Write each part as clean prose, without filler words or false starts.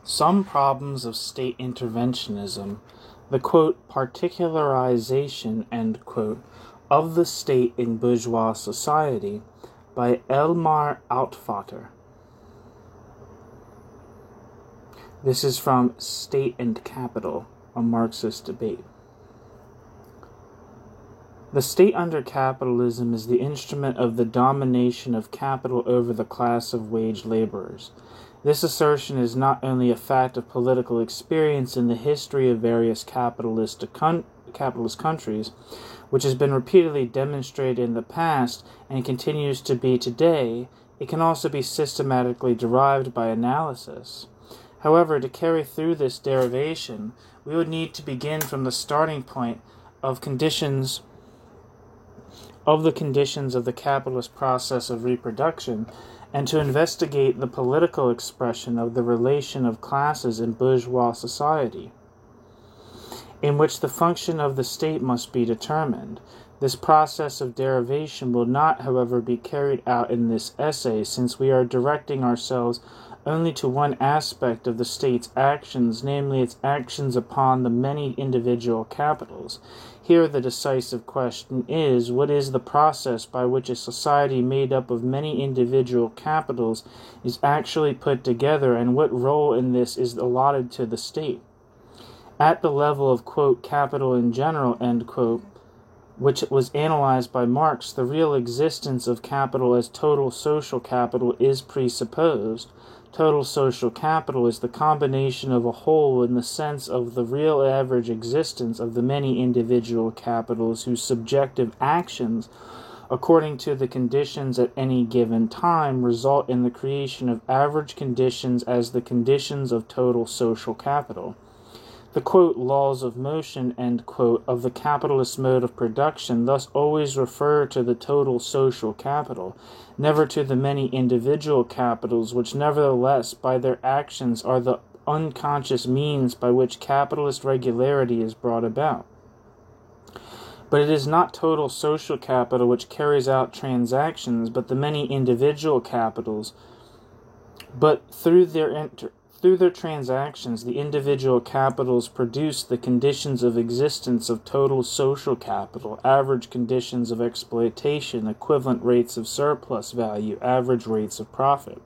Some problems of state interventionism, the quote, particularization, end quote, of the state in bourgeois society by Elmar Outvater. This is from State and Capital, a Marxist debate. The state under capitalism is the instrument of the domination of capital over the class of wage laborers. This assertion is not only a fact of political experience in the history of various capitalist countries, which has been repeatedly demonstrated in the past and continues to be today, it can also be systematically derived by analysis. However, to carry through this derivation, we would need to begin from the starting point of the conditions of the capitalist process of reproduction, and to investigate the political expression of the relation of classes in bourgeois society, in which the function of the state must be determined. This process of derivation will not, however, be carried out in this essay, since we are directing ourselves only to one aspect of the state's actions, namely its actions upon the many individual capitals. Here the decisive question is, what is the process by which a society made up of many individual capitals is actually put together, and what role in this is allotted to the state? At the level of, quote, capital in general, end quote, which was analyzed by Marx, the real existence of capital as total social capital is presupposed. Total social capital is the combination of a whole in the sense of the real average existence of the many individual capitals whose subjective actions, according to the conditions at any given time, result in the creation of average conditions as the conditions of total social capital. The, quote, laws of motion, end quote, of the capitalist mode of production thus always refer to the total social capital, never to the many individual capitals, which nevertheless, by their actions, are the unconscious means by which capitalist regularity is brought about. But it is not total social capital which carries out transactions, but the many individual capitals. But through their transactions, the individual capitals produce the conditions of existence of total social capital, average conditions of exploitation, equivalent rates of surplus value, average rates of profit.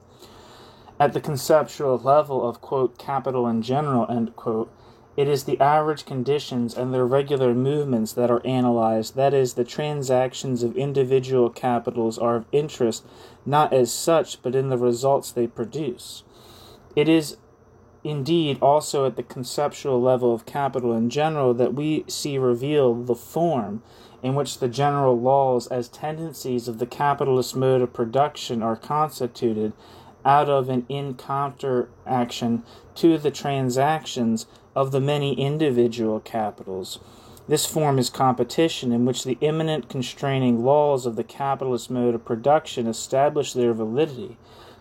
At the conceptual level of, quote, capital in general, end quote, it is the average conditions and their regular movements that are analyzed, that is, the transactions of individual capitals are of interest not as such, but in the results they produce. It is indeed also at the conceptual level of capital in general that we see revealed the form in which the general laws as tendencies of the capitalist mode of production are constituted out of and in counteraction to the transactions of the many individual capitals. This form is competition, in which the immanent constraining laws of the capitalist mode of production establish their validity.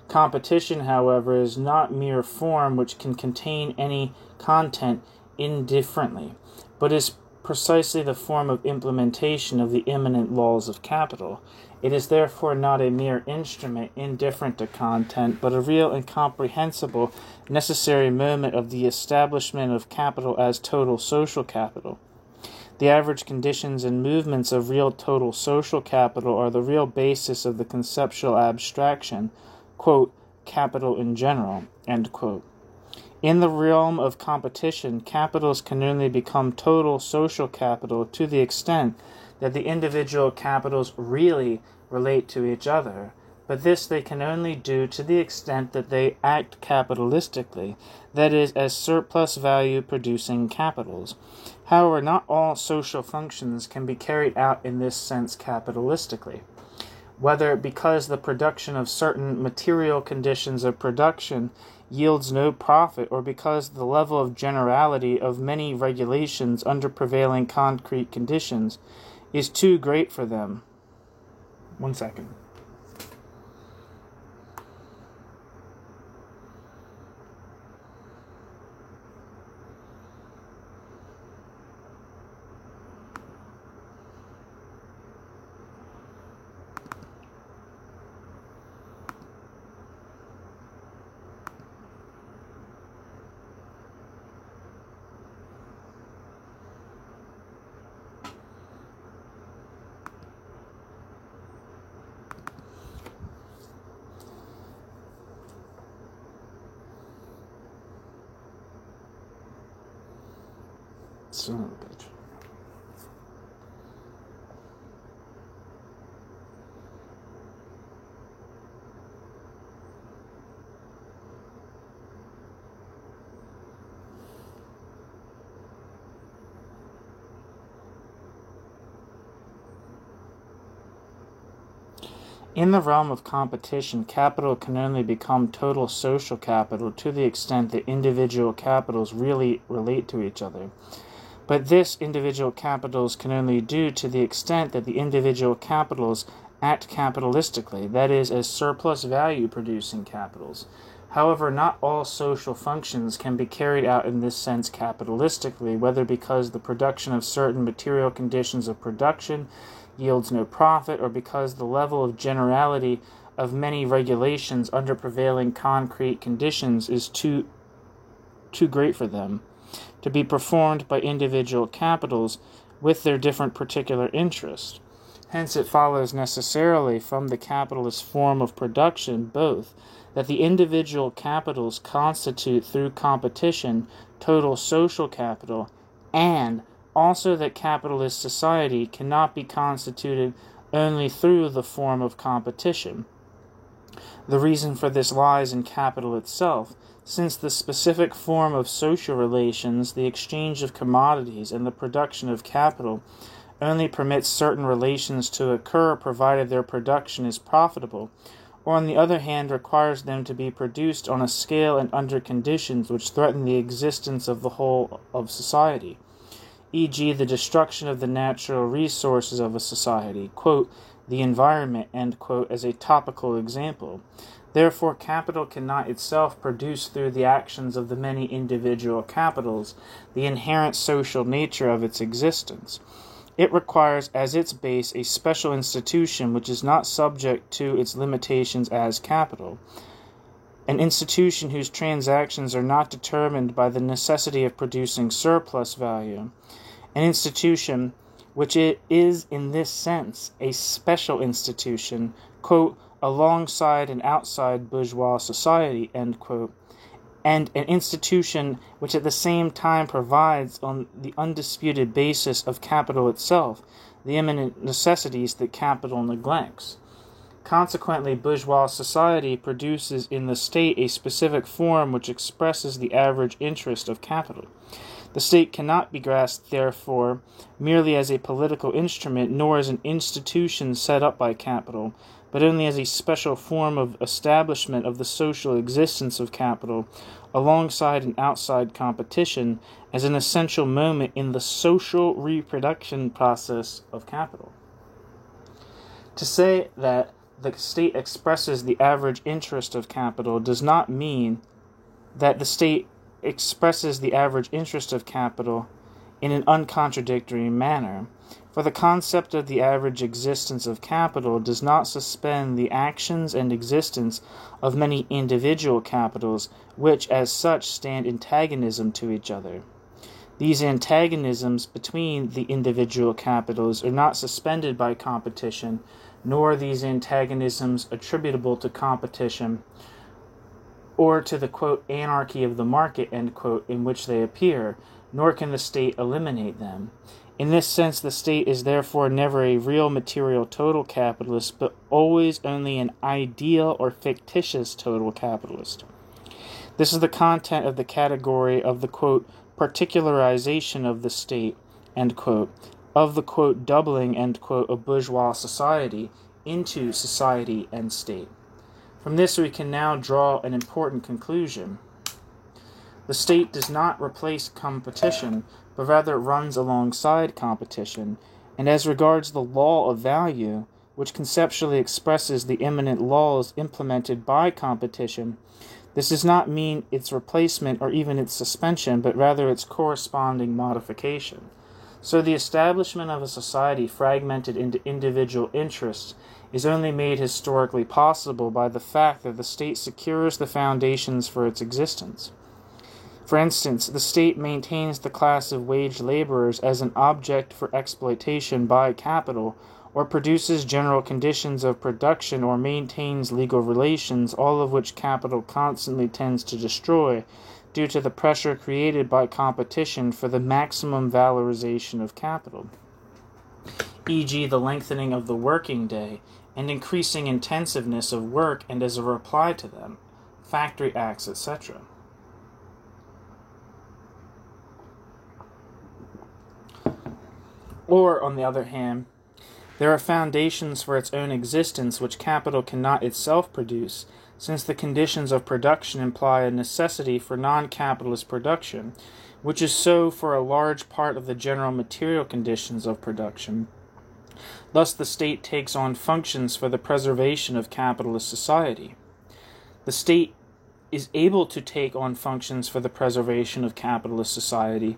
Competition, however, is not mere form which can contain any content indifferently, but is precisely the form of implementation of the immanent laws of capital. It is therefore not a mere instrument indifferent to content, but a real and comprehensible necessary moment of the establishment of capital as total social capital. The average conditions and movements of real total social capital are the real basis of the conceptual abstraction, quote, capital in general, end quote. In the realm of competition, capitals can only become total social capital to the extent that the individual capitals really relate to each other, but this they can only do to the extent that they act capitalistically, that is, as surplus value producing capitals. However, not all social functions can be carried out in this sense capitalistically. Whether because the production of certain material conditions of production yields no profit, or because the level of generality of many regulations under prevailing concrete conditions is too great for them. 1 second. son of a bitch. In the realm of competition, capital can only become total social capital to the extent that individual capitals really relate to each other. But this individual capitals can only do to the extent that the individual capitals act capitalistically, that is, as surplus value producing capitals. However, not all social functions can be carried out in this sense capitalistically, whether because the production of certain material conditions of production yields no profit, or because the level of generality of many regulations under prevailing concrete conditions is too great for them to be performed by individual capitals with their different particular interests. Hence it follows necessarily from the capitalist form of production both that the individual capitals constitute through competition total social capital, and also that capitalist society cannot be constituted only through the form of competition. The reason for this lies in capital itself, since the specific form of social relations, the exchange of commodities, and the production of capital only permits certain relations to occur provided their production is profitable, or on the other hand requires them to be produced on a scale and under conditions which threaten the existence of the whole of society, e.g. the destruction of the natural resources of a society, quote, the environment, end quote, as a topical example. Therefore, capital cannot itself produce through the actions of the many individual capitals the inherent social nature of its existence. It requires as its base a special institution which is not subject to its limitations as capital, an institution whose transactions are not determined by the necessity of producing surplus value, an institution which it is in this sense a special institution, quote, alongside and outside bourgeois society, end quote, and an institution which at the same time provides on the undisputed basis of capital itself the imminent necessities that capital neglects. Consequently, bourgeois society produces in the state a specific form which expresses the average interest of capital. The state cannot be grasped, therefore, merely as a political instrument, nor as an institution set up by capital, but only as a special form of establishment of the social existence of capital, alongside and outside competition, as an essential moment in the social reproduction process of capital. To say that the state expresses the average interest of capital does not mean that the state expresses the average interest of capital in an uncontradictory manner, for the concept of the average existence of capital does not suspend the actions and existence of many individual capitals, which as such stand antagonism to each other. These antagonisms between the individual capitals are not suspended by competition, nor are these antagonisms attributable to competition or to the, quote, anarchy of the market, end quote, in which they appear, nor can the state eliminate them. In this sense, the state is therefore never a real material total capitalist, but always only an ideal or fictitious total capitalist. This is the content of the category of the, quote, particularization of the state, end quote, of the, quote, doubling, end quote, of bourgeois society into society and state. From this we can now draw an important conclusion. The state does not replace competition, but rather runs alongside competition, and as regards the law of value, which conceptually expresses the immanent laws implemented by competition, this does not mean its replacement or even its suspension, but rather its corresponding modification. So the establishment of a society fragmented into individual interests is only made historically possible by the fact that the state secures the foundations for its existence. For instance, the state maintains the class of wage laborers as an object for exploitation by capital, or produces general conditions of production, or maintains legal relations, all of which capital constantly tends to destroy, due to the pressure created by competition for the maximum valorization of capital, e.g. the lengthening of the working day and increasing intensiveness of work and as a reply to them, factory acts, etc. Or, on the other hand, there are foundations for its own existence which capital cannot itself produce, since the conditions of production imply a necessity for non-capitalist production, which is so for a large part of the general material conditions of production. Thus the state takes on functions for the preservation of capitalist society. The state is able to take on functions for the preservation of capitalist society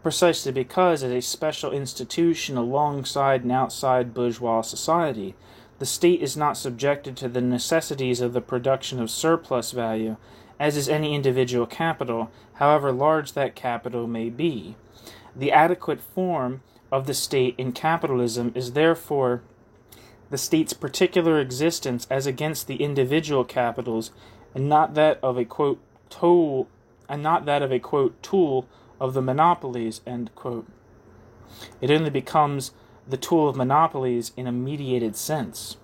precisely because, as a special institution alongside and outside bourgeois society, the state is not subjected to the necessities of the production of surplus value, as is any individual capital, however large that capital may be. The adequate form of the state in capitalism is therefore the state's particular existence as against the individual capitals, and not that of a quote tool of the monopolies, end quote. It only becomes the tool of monopolies in a mediated sense.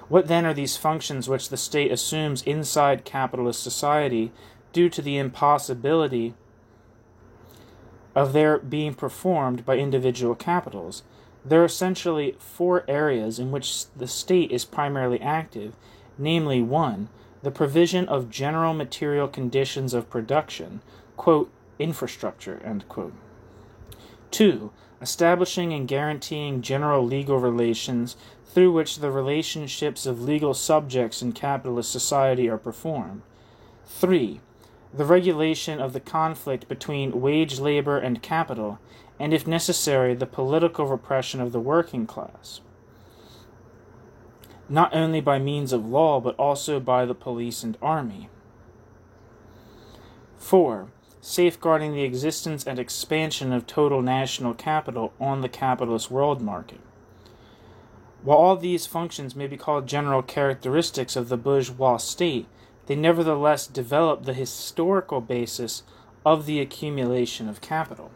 What then are these functions which the state assumes inside capitalist society due to the impossibility of their being performed by individual capitals? There are essentially four areas in which the state is primarily active, namely 1. The provision of general material conditions of production, quote, infrastructure, end quote. 2. Establishing and guaranteeing general legal relations through which the relationships of legal subjects in capitalist society are performed. 3. The regulation of the conflict between wage labor and capital, and if necessary, the political repression of the working class, not only by means of law, but also by the police and army. 4. Safeguarding the existence and expansion of total national capital on the capitalist world market. While all these functions may be called general characteristics of the bourgeois state, they nevertheless develop the historical basis of the accumulation of capital.